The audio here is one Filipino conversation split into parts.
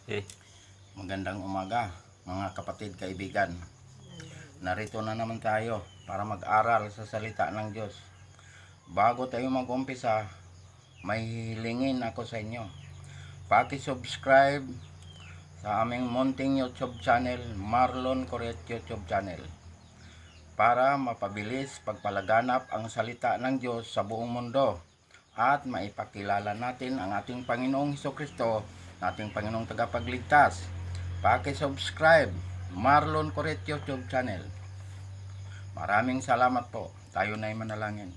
Eh, Magandang umaga, mga kapatid, kaibigan. Narito na naman tayo para mag-aral sa salita ng Diyos. Bago tayo mag-umpisa, may hilingin ako sa inyo. Paki-subscribe sa aming munting YouTube channel, Marlon Coret YouTube channel, para mapabilis pagpalaganap ang salita ng Diyos sa buong mundo at maipakilala natin ang ating Panginoong Hesukristo, ating Panginoong Tagapagligtas. Paki-subscribe Marlon Coret YouTube channel. Maraming salamat po. Tayo na'y manalangin.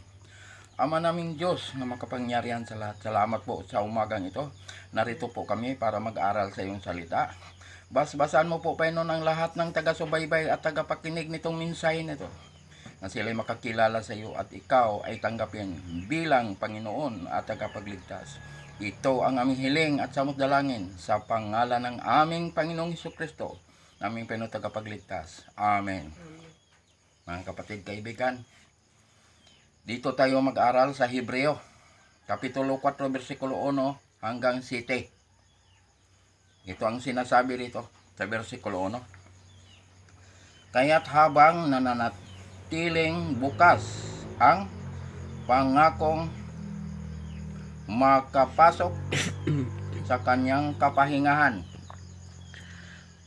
Ama naming Diyos na makapangyarihan sa lahat, salamat po sa umagang ito. Narito po kami para mag-aral sa iyong salita. Basbasan mo po, Panginoon, ang lahat ng taga-subaybay at tagapakinig nitong mensahe nito, na sila'y makakilala sa iyo at ikaw ay tanggapin bilang Panginoon at tagapagligtas. Ito ang aming hiling at samot dalangin sa pangalan ng aming Panginoong Hesukristo, naming Panginoon tagapagligtas. Amen. Mga kapatid, kaibigan, dito tayo mag-aral sa Hebreo, Kapitulo 4, versikulo 1 hanggang 7. Ito ang sinasabi rito sa versikulo 1. Kaya't habang nananatiling bukas ang pangakong makapasok sa kanyang kapahingahan,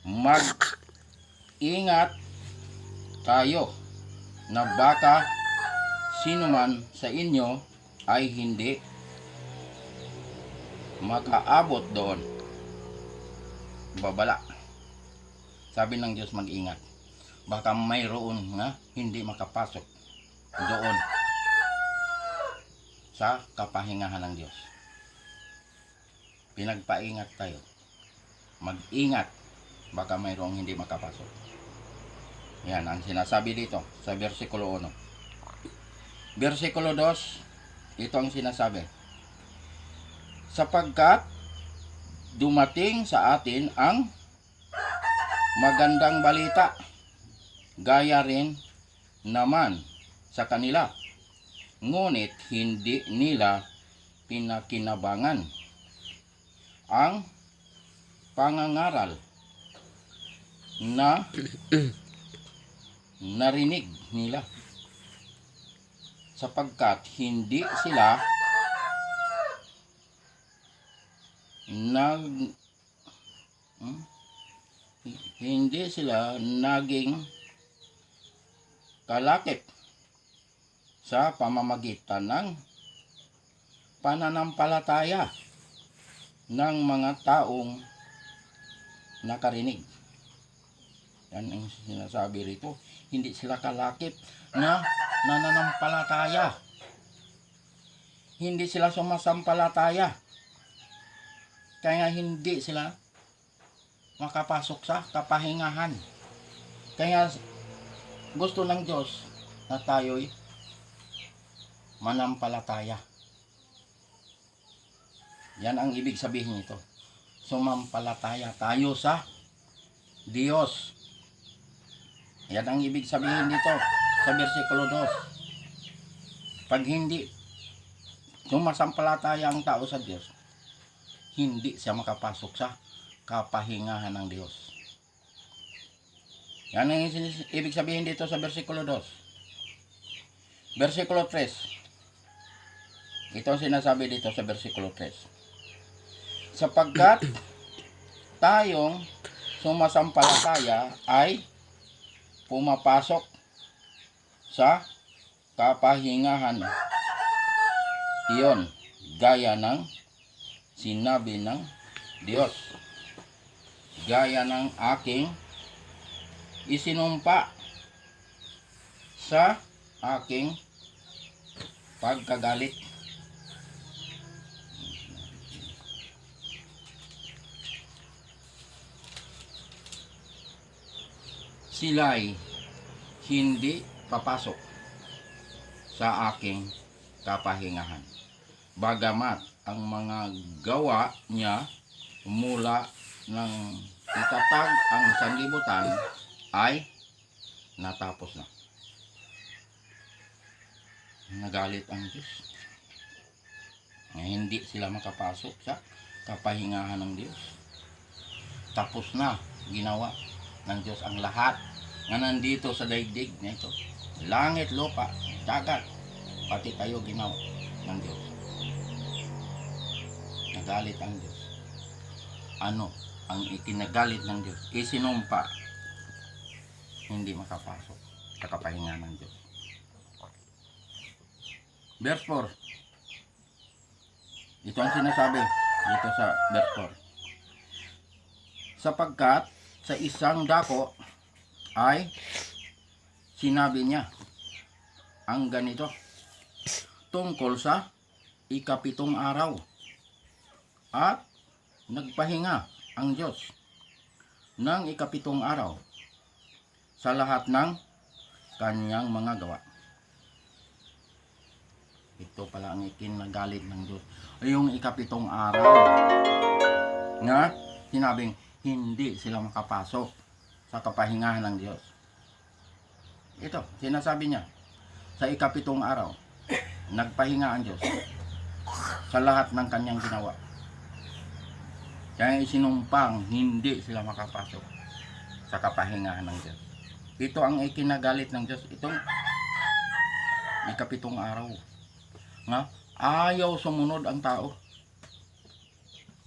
mag-ingat tayo na baka sino man sa inyo ay hindi makaabot doon. Babala. Sabi ng Diyos, mag-ingat. Baka mayroon na hindi makapasok doon sa kapahingahan ng Diyos. Pinagpaingat tayo. Mag-ingat. Baka mayroong hindi makapasok. Yan ang sinasabi dito sa versikulo 1. Versikulo 2, ito ang sinasabi. Sapagkat dumating sa atin ang magandang balita, gaya rin naman sa kanila, ngunit hindi nila pinakinabangan ang pangangaral na narinig nila, sapagkat hindi sila naging kalakip sa pamamagitan ng pananampalataya ng mga taong nakarinig. Yan ang sinasabi rito. Hindi sila kalakip na nananampalataya. Hindi sila sumasampalataya. Kaya nga hindi sila makapasok sa kapahingahan. Kaya gusto ng Diyos na tayo'y manampalataya. Yan ang ibig sabihin nito. Sumampalataya tayo sa Diyos. Yan ang ibig sabihin dito sa versikulo 2. Pag hindi sumasampalataya ang tao sa Diyos, hindi siya makapasok sa kapahingahan ng Diyos. Yan ang ibig sabihin dito sa versikulo 2. Versikulo 3. Ito ang sinasabi dito sa versikulo 3. Sapagkat tayong sumasampalataya ay pumapasok sa kapahingahan. Iyon, gaya ng sinabi ng Diyos, gaya ng aking isinumpa sa aking pagkagalit. Sila'y hindi papasok sa aking kapahingahan, bagamat ang mga gawa niya mula ng itatag ang sanlibutan ay natapos na. Nagalit ang Diyos na hindi sila makapasok sa kapahingahan ng Diyos. tapos na ginawa ng Diyos ang lahat nga nandito sa daigdig nito. Langit, lupa, dagat, pati tayo ginawa ng Diyos. Nagalit ang Diyos. Ano ang ikinagalit ng Diyos? Isinumpa, hindi makapasok sa kapahinga ng Diyos. Verse 4. Ito ang sinasabi dito sa verse 4. Sapagkat sa isang dako ay sinabi niya ang ganito tungkol sa ikapitong araw, at nagpahinga ang Diyos ng ikapitong araw sa lahat ng kanyang mga gawa. Ito pala ang ikinagalit ng Diyos, ay yung ikapitong araw na sinabing hindi sila makapasok sa kapahingahan ng Diyos. Ito, sinasabi niya, sa ikapitong araw, nagpahinga ang Diyos sa lahat ng kanyang ginawa. Kaya isinumpang hindi sila makapasok sa kapahingahan ng Diyos. Ito ang ikinagalit ng Diyos, itong ikapitong araw. Nga, ayaw sumunod ang tao.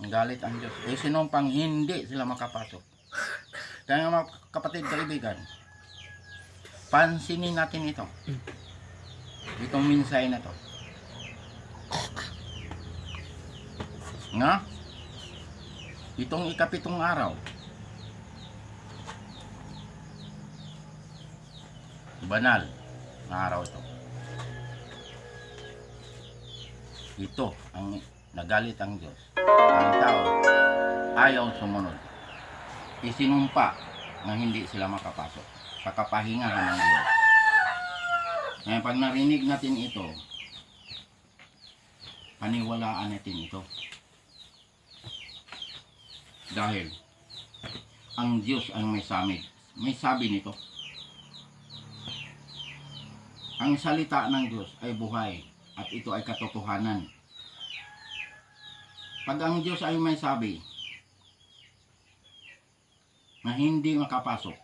Ang galit ang Diyos. Isinumpang hindi sila makapasok. Kaya mga kapatid, kaibigan, pansinin natin ito. Itong minsay na to. Nga, itong ikapitong araw, banal na araw ito. Ito ang nagalit ang Diyos. Ang tao ayaw sumunod. Isinumpa na hindi sila makapasok sa kapahingahan ng Diyos. Ngayon, pag narinig natin ito, paniwalaan natin ito. Dahil ang Diyos ang may sabi nito. Ang salita ng Diyos ay buhay at ito ay katotohanan. Pag ang Diyos ay may sabi na hindi makapasok,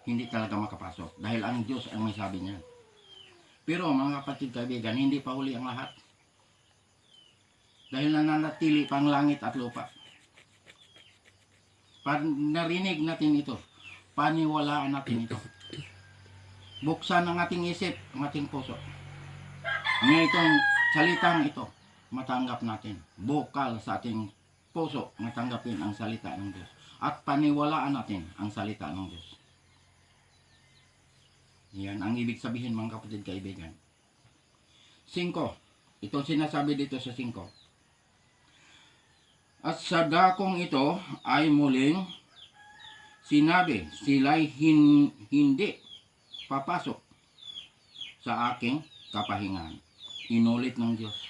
hindi talaga makapasok dahil ang Diyos ang may sabi niya. Pero mga kapatid, kaibigan, hindi pa huli ang lahat. Dahil nananatili pang langit at lupa. Pag narinig natin ito, paniwalaan natin ito. Buksan ang ating isip, ang ating puso. Ngayon itong salitang ito, matanggap natin. Bukal sa ating puso, matanggapin ang salita ng Diyos. At paniwalaan natin ang salita ng Diyos. Yan ang ibig sabihin, mga kapatid, kaibigan. 5. Itong sinasabi dito sa 5. At sa dakong ito ay muling sinabi, sila'y hindi papasok sa aking kapahingahan. Inulit ng Diyos.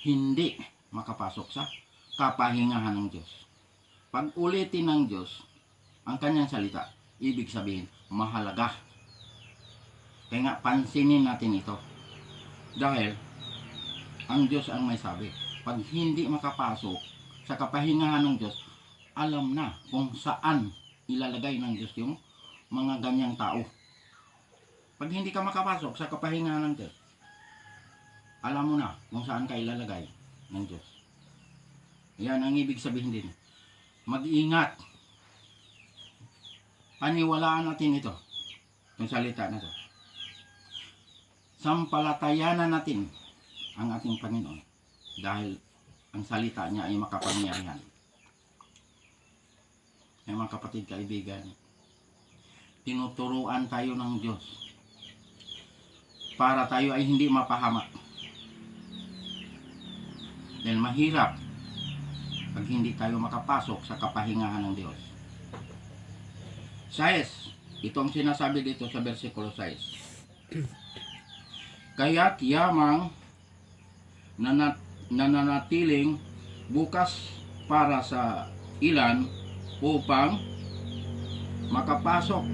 Hindi makapasok sa kapahingahan ng Diyos. Pag ulitin ng Diyos ang kanyang salita, ibig sabihin, mahalaga. Kaya nga, pansinin natin ito. Dahil, ang Diyos ang may sabi. Pag hindi makapasok sa kapahingahan ng Diyos, alam na kung saan ilalagay ng Diyos yung mga ganyang tao. Pag hindi ka makapasok sa kapahingahan ng Diyos, alam mo na kung saan ka ilalagay ng Diyos. Yan ang ibig sabihin din. Mag-ingat. Paniwalaan natin ito. Yung salita na ito. Sampalatayanan natin ang ating Panginoon. Dahil ang salita niya ay makapangyarihan. Ay mga kapatid, kaibigan, tinuturuan tayo ng Diyos para tayo ay hindi mapahamak. Dahil mahirap pag hindi tayo makapasok sa kapahingahan ng Diyos. 6. Ito ang sinasabi dito sa versikulo 6. Kaya't yamang nananatiling bukas para sa ilan upang makapasok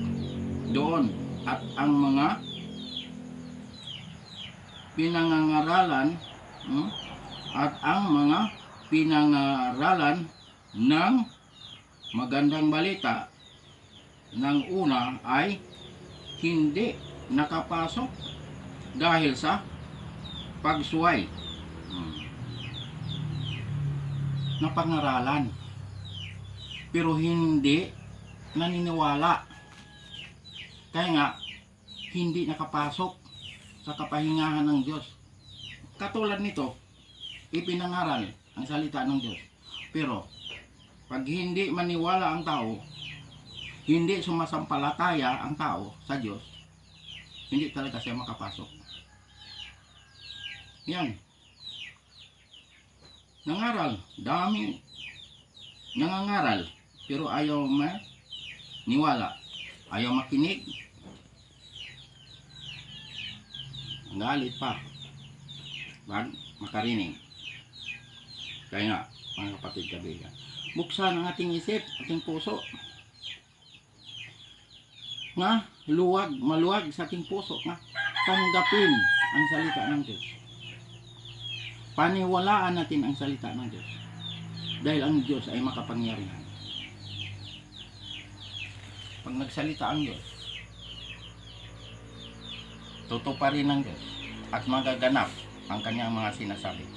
doon, at ang mga pinangangaralan ng magandang balita ng una ay hindi nakapasok dahil sa pagsuway na pangaralan, pero hindi naniniwala, kaya nga hindi nakapasok sa kapahingahan ng Diyos. Katulad nito, ipinangaral ang salita ng Diyos, pero pag hindi maniwala ang tao, hindi sumasampalataya ang tao sa Diyos, hindi talaga siya makapasok. Yan. Nangaral, dami nangangaral, pero ayaw maniwala, ayaw makinig, galit pa pag makarinig. Kaya nga, mga kapatid kaibigan, buksan ang ating isip, ating puso, nga maluwag sa ating puso, nga tanggapin ang salita ng Diyos. Paniwalaan natin ang salita ng Diyos, dahil ang Diyos ay makapangyarihan. Pag nagsalita ang Diyos, tutuparin ng Diyos at magaganap ang kanyang mga sinasabi.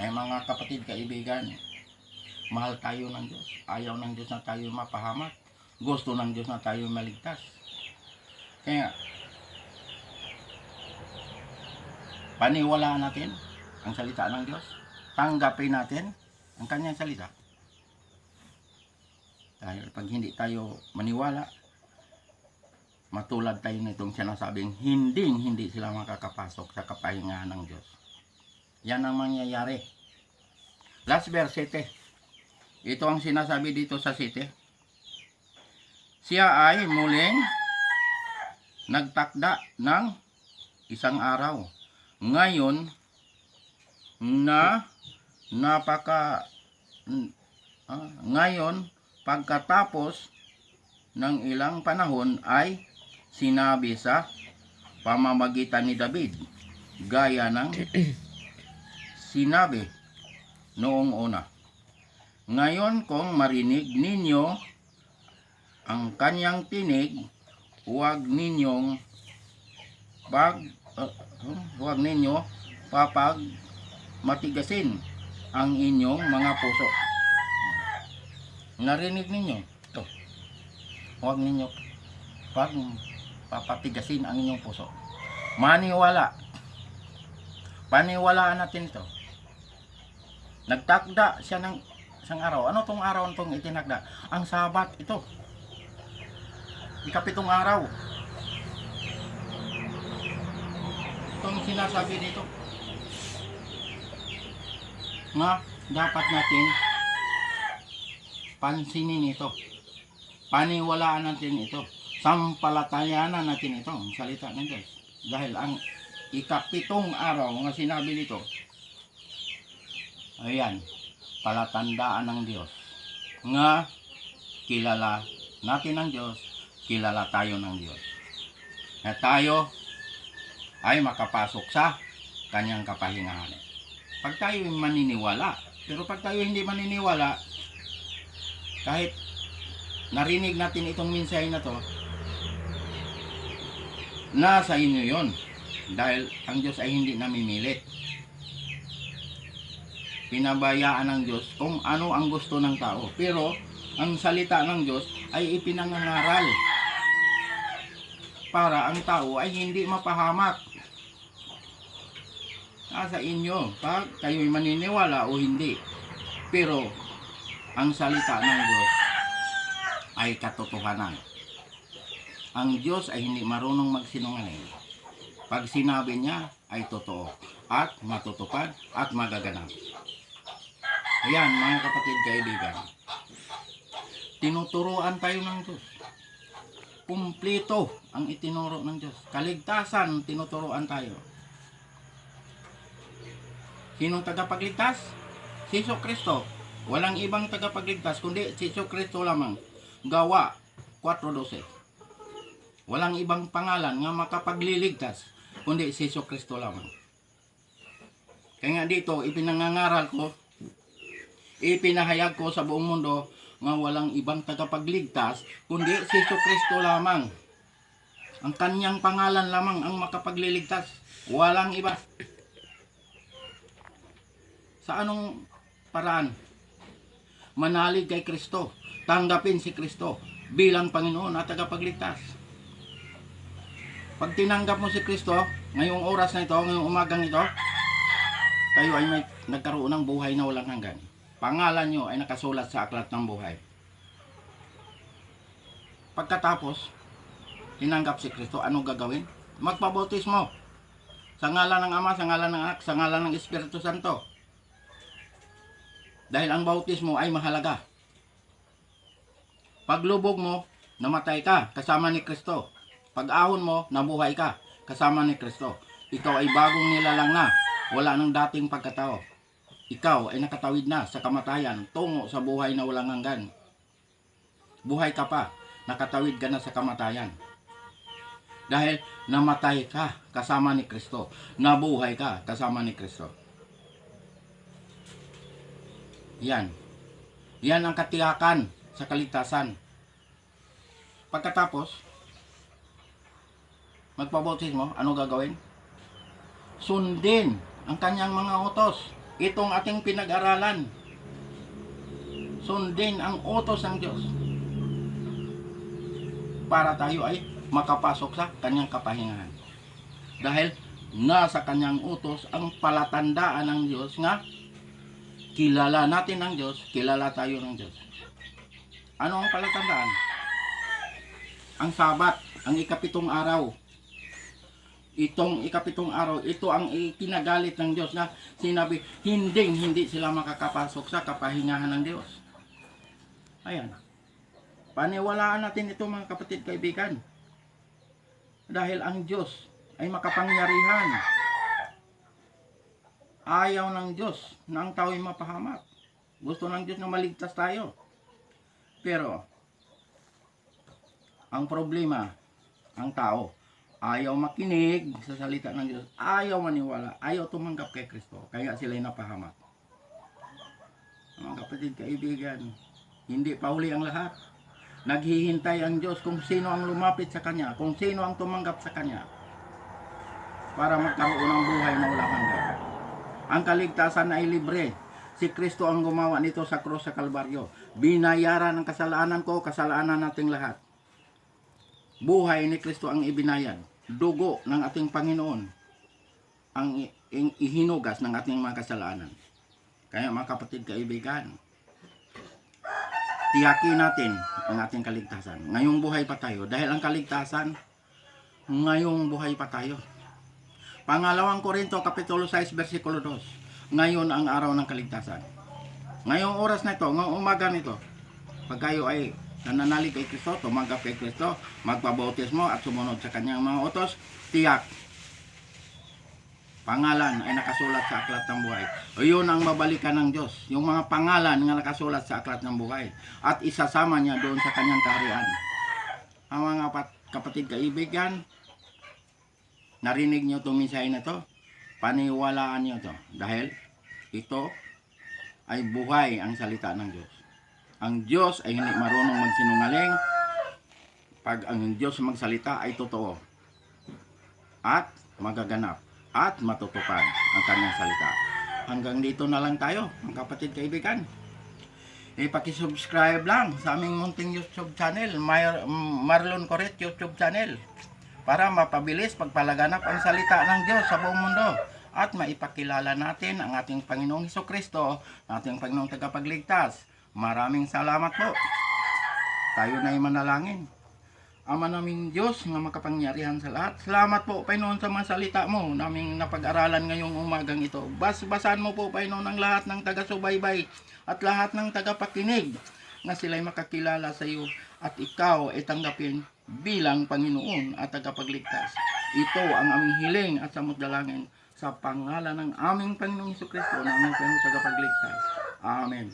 Kaya mga kapatid kaibigan, mahal tayo ng Diyos. Ayaw ng Diyos na tayo mapahamak. Gusto ng Diyos na tayo maligtas. Kaya paniwalaan natin ang salita ng Diyos. Tanggapin natin ang kanyang salita. Dahil pag hindi tayo maniwala, matulad tayo nitong sinasabing hindi sila makakapasok sa kapahingahan ng Diyos. Yan ang mangyayari. Last verse 7. Ito ang sinasabi dito sa 7. Siya ay muling nagtakda ng isang araw. Ngayon ngayon pagkatapos ng ilang panahon ay sinabi sa pamamagitan ni David, gaya ng sinabi noong una. Ngayon kung marinig ninyo ang kanyang tinig, huwag ninyo matigasin ang inyong mga puso. Narinig ninyo ito, huwag ninyo papatigasin ang inyong puso. Paniwalaan natin ito. Nagtakda siya ng isang araw. Ano tong araw itong itinakda? Ang Sabat ito. Ika-7 araw. Itong sinasabi dito nga dapat natin pansinin ito. Paniwalaan natin ito. Sampalatayanan natin ito, ang salita ng Diyos. Dahil ang ika-7 araw nga sinabi dito, ayan, palatandaan ng Diyos nga kilala natin ang Diyos, kilala tayo ng Diyos. Na tayo ay makapasok sa kanyang kapahingahan. Pag tayo maniniwala, pero pag tayo hindi maniniwala, kahit narinig natin itong mensahe na to, nasa inyo yon, dahil ang Diyos ay hindi namimilit. Pinabayaan ng Diyos kung ano ang gusto ng tao, pero ang salita ng Diyos ay ipinangangaral para ang tao ay hindi mapahamak. Nasa inyo pag kayo'y maniniwala o hindi, pero ang salita ng Diyos ay katotohanan. Ang Diyos ay hindi marunong magsinungaling. Pag sinabi niya ay totoo at matutupad at magaganap. Ayan mga kapatid kaibigan, tinuturuan tayo ng Diyos. Kumplito ang itinuro ng Diyos. Kaligtasan tinuturuan tayo. Sinong tagapagligtas? Si Jesucristo. Walang ibang tagapagligtas kundi si Jesucristo lamang. Gawa 4:12. Walang ibang pangalan nga makapagliligtas kundi si Jesucristo lamang. Kaya nga dito ipinangangaral ko, Ipinahayag ko sa buong mundo nga walang ibang tagapagligtas kundi si Jesucristo lamang. Ang kanyang pangalan lamang ang makapagliligtas. Walang iba. Sa anong paraan? Manalig kay Kristo. Tanggapin si Kristo bilang Panginoon at tagapagligtas. Pag tinanggap mo si Kristo, ngayong oras na ito, ngayong umagang ito, kayo ay may nagkaroon ng buhay na walang hanggan. Pangalan nyo ay nakasulat sa aklat ng buhay. Pagkatapos, tinanggap si Kristo, anong gagawin? Magpabautismo. Sa ngalan ng Ama, sa ngalan ng Anak, sa ngalan ng Espiritu Santo. Dahil ang bautismo ay mahalaga. Paglubog mo, namatay ka, kasama ni Kristo. Pag-ahon mo, nabuhay ka, kasama ni Kristo. Ikaw ay bagong nilalang na, wala nang dating pagkatao. Ikaw ay nakatawid na sa kamatayan, tungo sa buhay na walang hanggan. Buhay ka pa, nakatawid ka na sa kamatayan. Dahil namatay ka kasama ni Kristo, nabuhay ka kasama ni Kristo. Yan. Yan ang katiyakan sa kaligtasan. Pagkatapos, magpabautismo, ano gagawin? Sundin ang kanyang mga utos. Itong ating pinag-aralan. Sundin ang utos ng Diyos. Para tayo ay makapasok sa kanyang kapahingahan. Dahil nasa kanyang utos ang palatandaan ng Diyos nga kilala natin ang Diyos, kilala tayo ng Diyos. Ano ang palatandaan? Ang Sabat, ang ikapitong araw. Itong ikapitong araw, ito ang ikinagalit ng Diyos na sinabi, hindi sila makakapasok sa kapahingahan ng Diyos. Ayan. Paniwalaan natin ito mga kapatid kaibigan. Dahil ang Diyos ay makapangyarihan. Ayaw ng Diyos na ang tao ay mapahamak. Gusto ng Diyos na maligtas tayo. Pero, ang problema, ang tao, ayaw makinig sa salita ng Diyos, ayaw maniwala, ayaw tumanggap kay Kristo, kaya sila'y napahamak. Mga kapatid, kaibigan, hindi pa huli ang lahat. Naghihintay ang Diyos kung sino ang lumapit sa Kanya, kung sino ang tumanggap sa Kanya, para magkaroon ng buhay na walang hanggan. Ang kaligtasan ay libre. Si Kristo ang gumawa nito sa krus sa Kalbaryo. Binayaran ang kasalanan ko, kasalanan nating lahat. Buhay ni Kristo ang ibinayad. Dugo ng ating Panginoon ang ihinugas ng ating mga kasalanan. Kaya mga kapatid kaibigan, tiyakin natin ang ating kaligtasan. Ngayong buhay pa tayo. Dahil ang kaligtasan, ngayong buhay pa tayo. Pangalawang Korinto, Kapitulo 6, versikulo 2. Ngayon ang araw ng kaligtasan. Ngayong oras na ito, ngayong umaga nito, pag kayo ay nananalig kay Kristo, tumanggap kay Kristo, magpabautismo at sumunod sa kanyang mga utos, tiyak, pangalan ay nakasulat sa aklat ng buhay. O yun ang babalikan ng Diyos. Yung mga pangalan na nakasulat sa aklat ng buhay. At isasama niya doon sa kanyang kaharian. Ang mga kapatid kaibigan, narinig niyo itong mensahe na ito? Paniwalaan niyo ito. Dahil ito ay buhay ang salita ng Diyos. Ang Diyos ay hindi marunong magsinungaling. Pag ang Diyos magsalita ay totoo. At magaganap. At matutupad ang kanyang salita. Hanggang dito na lang tayo, mga kapatid kaibigan. Pakisubscribe lang sa aming munting YouTube channel, Marlon Coret YouTube channel, para mapabilis pagpalaganap ang salita ng Diyos sa buong mundo at maipakilala natin ang ating Panginoong Hesukristo, ating Panginoong Tagapagligtas. Maraming salamat po. Tayo na manalangin. Ama naming Diyos nga makapangyarihan sa lahat, salamat po Panginoon sa mga salita mo naming napag-aralan ngayong umagang ito. Basahan mo po Panginoon ang lahat ng taga-subaybay at lahat ng tagapakinig na sila'y makakilala sa iyo at ikaw ay tanggapin bilang Panginoon at tagapagligtas. Ito ang aming hiling at samot-dalangin sa pangalan ng aming Panginoong Hesukristo na aming Panginoong tagapagligtas. Amen.